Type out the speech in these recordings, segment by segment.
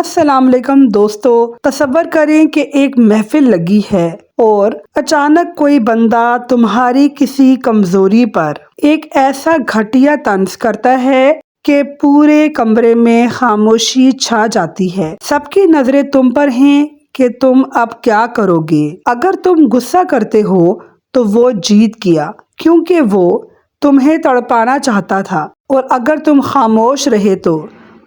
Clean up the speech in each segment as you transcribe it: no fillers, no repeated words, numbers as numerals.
अस्सलाम वालेकुम दोस्तों, तसव्वुर करें कि एक महफिल लगी है और अचानक कोई बंदा तुम्हारी किसी कमजोरी पर एक ऐसा घटिया तंज करता है कि पूरे कमरे में खामोशी छा जाती है। सबकी नजरें तुम पर हैं कि तुम अब क्या करोगे। अगर तुम गुस्सा करते हो तो वो जीत गया, क्योंकि वो तुम्हें तड़पाना चाहता था, और अगर तुम खामोश रहे तो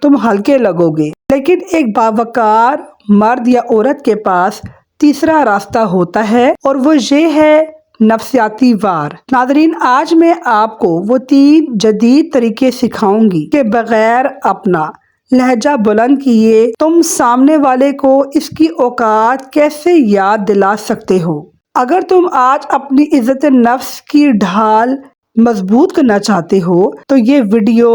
तुम हल्के लगोगे। लेकिन एक बावकार मर्द या औरत के पास तीसरा रास्ता होता है, और वो ये है नफ्सियाती वार। नादरीन, आज मैं आपको वो 3 जदीद तरीके सिखाऊंगी कि बगैर अपना लहजा बुलंद किए तुम सामने वाले को इसकी औकात कैसे याद दिला सकते हो। अगर तुम आज अपनी इज्जत नफ्स की ढाल मजबूत करना चाहते हो तो ये वीडियो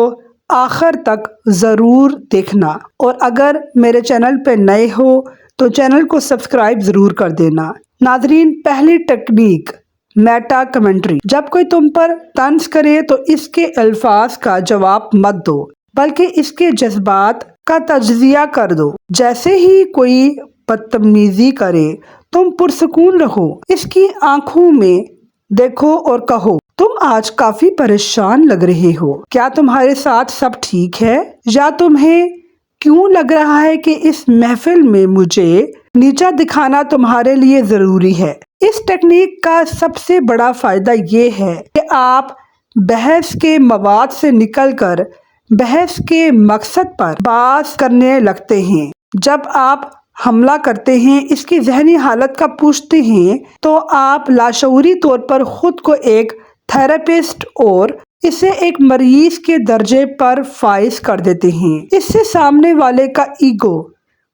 आखिर तक ज़रूर देखना, और अगर मेरे चैनल पे नए हो तो चैनल को सब्सक्राइब ज़रूर कर देना। नादरीन, पहली टेक्निक मेटा कमेंट्री। जब कोई तुम पर तंज करे तो इसके अल्फाज का जवाब मत दो, बल्कि इसके जज्बात का तज्जिया कर दो। जैसे ही कोई बदतमीजी करे तुम पुरसुकून रहो, इसकी आंखों में देखो और कहो, तुम आज काफी परेशान लग रहे हो, क्या तुम्हारे साथ सब ठीक है? या तुम्हें क्यों लग रहा है कि इस महफिल में मुझे नीचा दिखाना तुम्हारे लिए जरूरी है? इस टेक्निक का सबसे बड़ा फायदा ये है कि आप बहस के मवाद से निकलकर बहस के मकसद पर बात करने लगते हैं। जब आप हमला करते हैं, इसकी जहनी हालत का पूछते हैं, तो आप लाशऊरी तौर पर खुद को एक थेरेपिस्ट और इसे एक मरीज के दर्जे पर फाइज कर देते हैं। इससे सामने वाले का ईगो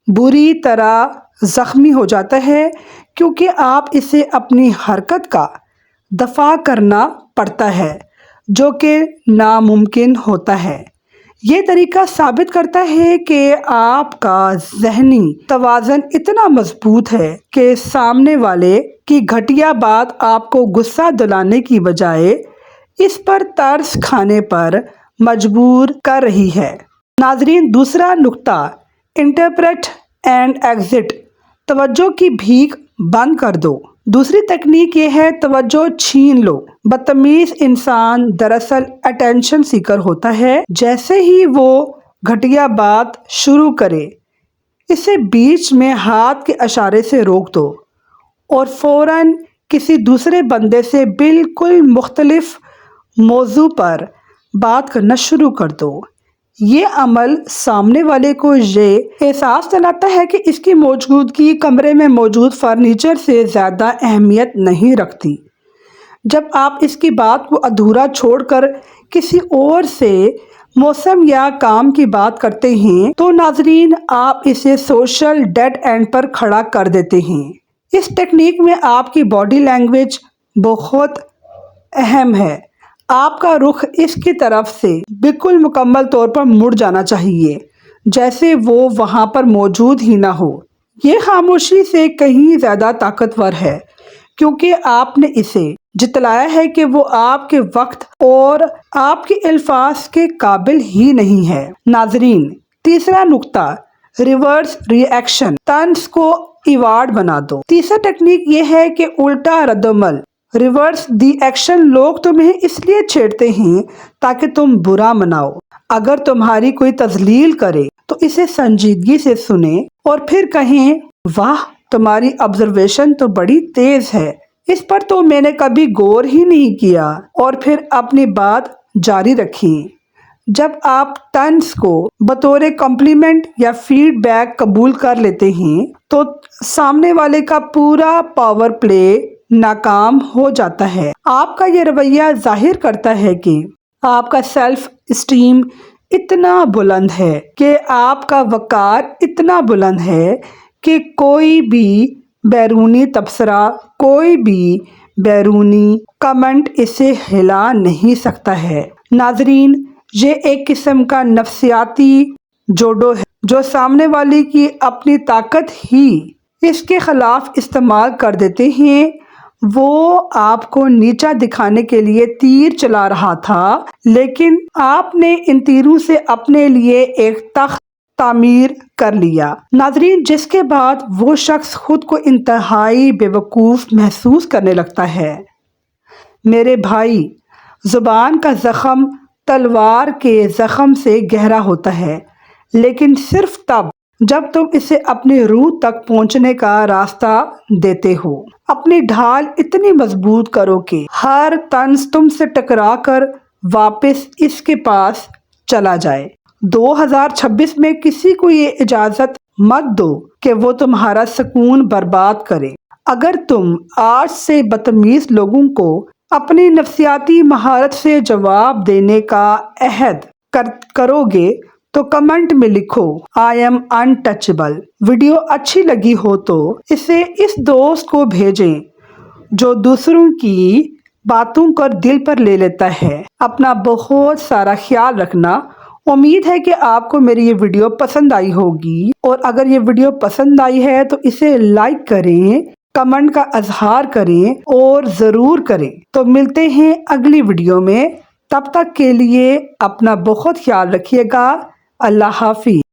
बुरी तरह जख्मी हो जाता है, क्योंकि आप इसे अपनी हरकत का दफा करना पड़ता है, जो कि नामुमकिन होता है। ये तरीका साबित करता है कि आपका जहनी तवाज़न इतना मजबूत है कि सामने वाले की घटिया बात आपको गुस्सा दिलाने की बजाय इस पर तरस खाने पर मजबूर कर रही है। नाजरीन, दूसरा नुक्ता इंटरप्रेट एंड एग्जिट। तवज्जो की भीख बंद कर दो। दूसरी तकनीक ये है, तवज्जो छीन लो। बदतमीज इंसान दरअसल अटेंशन सीकर होता है। जैसे ही वो घटिया बात शुरू करे, इसे बीच में हाथ के इशारे से रोक दो और फौरन किसी दूसरे बंदे से बिल्कुल मुख्तलिफ मौजू पर बात करना शुरू कर दो। ये अमल सामने वाले को ये एहसास दिलाता है कि इसकी मौजूदगी कमरे में मौजूद फर्नीचर से ज़्यादा अहमियत नहीं रखती। जब आप इसकी बात को अधूरा छोड़कर किसी और से मौसम या काम की बात करते हैं, तो नाजरीन आप इसे सोशल डेड एंड पर खड़ा कर देते हैं। इस टेक्निक में आपकी बॉडी लैंग्वेज बहुत अहम है। आपका रुख इसकी तरफ से बिल्कुल मुकम्मल तौर पर मुड़ जाना चाहिए, जैसे वो वहाँ पर मौजूद ही ना हो। ये खामोशी से कहीं ज़्यादा ताकतवर है, क्योंकि आपने इसे जितलाया है कि वो आपके वक्त और आपके अल्फाज के काबिल ही नहीं है। नाजरीन, तीसरा नुक्ता रिवर्स रिएक्शन। तंज को इवार्ड बना दो। तीसरा टेक्निक ये है कि उल्टा रद्दमल, रिवर्स दी एक्शन। लोग तुम्हें इसलिए छेड़ते हैं ताकि तुम बुरा मनाओ। अगर तुम्हारी कोई तजलील करे तो इसे संजीदगी से सुने और फिर कहें, वाह तुम्हारी ऑब्जर्वेशन तो बड़ी तेज है, इस पर तो मैंने कभी गौर ही नहीं किया, और फिर अपनी बात जारी रखें। जब आप तंज को बतौर कॉम्प्लीमेंट या फीडबैक कबूल कर लेते हैं तो सामने वाले का पूरा पावर प्ले नाकाम हो जाता है। आपका ये रवैया जाहिर करता है कि आपका सेल्फ स्टीम इतना बुलंद है, कि आपका वकार इतना बुलंद है कि कोई भी बैरूनी तबसरा, कोई भी बैरूनी कमेंट इसे हिला नहीं सकता है। नाजरीन, ये एक किस्म का नफ्सियाती जोडो है, जो सामने वाले की अपनी ताकत ही इसके खिलाफ इस्तेमाल कर देते हैं। वो आपको नीचा दिखाने के लिए तीर चला रहा था, लेकिन आपने इन तीरों से अपने लिए एक तख्त تعمیر کر لیا۔ ناظرین، جس کے بعد وہ شخص خود کو انتہائی بیوقوف محسوس کرنے لگتا ہے۔ میرے بھائی، زبان کا زخم تلوار کے زخم سے گہرا ہوتا ہے، لیکن صرف تب جب تم اسے اپنی روح تک پہنچنے کا راستہ دیتے ہو۔ اپنی ڈھال اتنی مضبوط کرو کہ ہر طنز تم سے ٹکرا کر واپس اس کے پاس چلا جائے۔ 2026 میں کسی کو یہ اجازت مت دو کہ وہ تمہارا سکون برباد کرے۔ اگر تم آج سے بدتمیز لوگوں کو اپنی نفسیاتی مہارت سے جواب دینے کا عہد کرو گے تو کمنٹ میں لکھو "I am untouchable"۔ ویڈیو اچھی لگی ہو تو اسے اس دوست کو بھیجیں جو دوسروں کی باتوں کو دل پر لے لیتا ہے۔ اپنا بہت سارا خیال رکھنا۔ امید ہے کہ آپ کو میری یہ ویڈیو پسند آئی ہوگی، اور اگر یہ ویڈیو پسند آئی ہے تو اسے لائک کریں، کمنٹ کا اظہار کریں اور ضرور کریں۔ تو ملتے ہیں اگلی ویڈیو میں، تب تک کے لیے اپنا بہت خیال رکھیے گا۔ اللہ حافظ۔